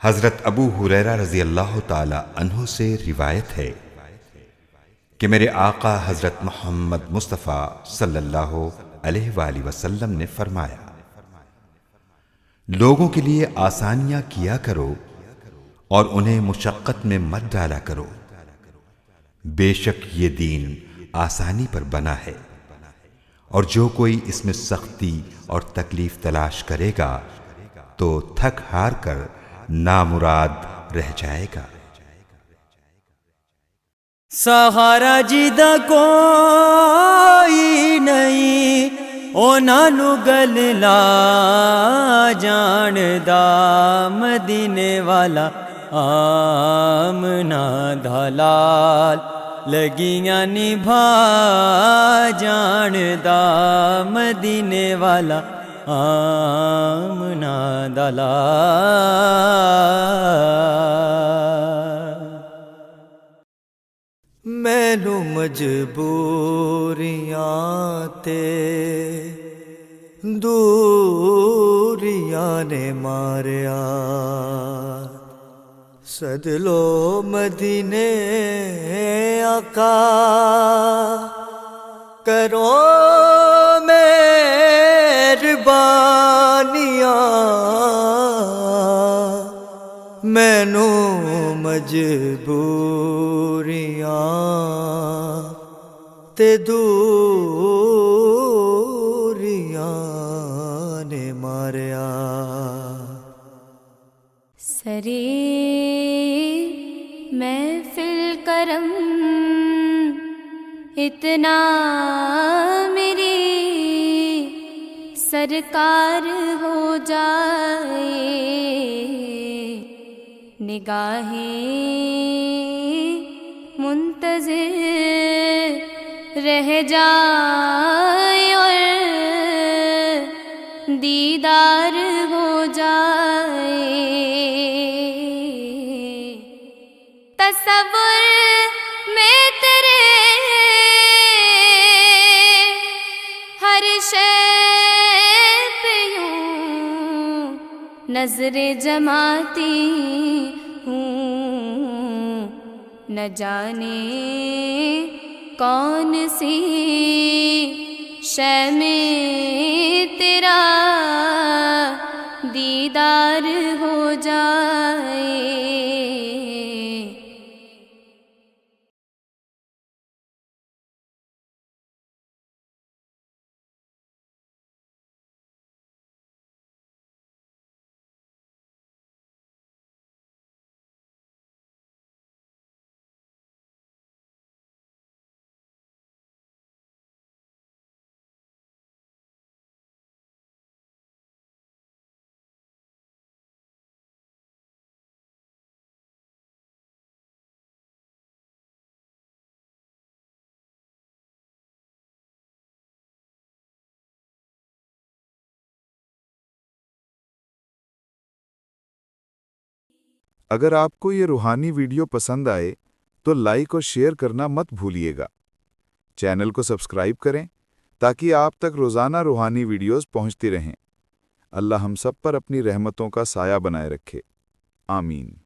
हज़रत अबू हुरैरा रज़ी अल्लाह ताला अन्हु से रिवायत है कि मेरे आका हज़रत मोहम्मद मुस्तफ़ा सल्लल्लाहु अलैहि वसल्लम ने फरमाया, लोगों के लिए आसानियां किया करो और उन्हें मुशक्क़त में मत डाला करो। बेशक ये दीन आसानी पर बना है और जो कोई इसमें सख्ती और तकलीफ तलाश करेगा तो थक हार कर नामुराद रह जाएगा। सहारा जिदा कोई नहीं, ओनानु गल ला जानदा मदीने वाला आमना दलाल लगियां निभा जानदा मदीने वाला आमना दलाल। मैनू मजबूरियां ते दूरियां ने मारिया, सदलो मदीने आका करो मेहरबानियां। मैनू मजबूरियां ते दूरियां ने मारिया। सरे महफिल करम इतना मेरी सरकार हो जाए, निगाहें मुंतज़िर रह जाए और दीदार हो जाए। तसव्वुर में तेरे हर शय पे यूं नजरे जमाती हूँ, न जाने कौन सी शय में तेरा दीदार हो जाए। अगर आपको ये रूहानी वीडियो पसंद आए तो लाइक और शेयर करना मत भूलिएगा। चैनल को सब्सक्राइब करें ताकि आप तक रोज़ाना रूहानी वीडियोस पहुंचती रहें। अल्लाह हम सब पर अपनी रहमतों का साया बनाए रखे। आमीन।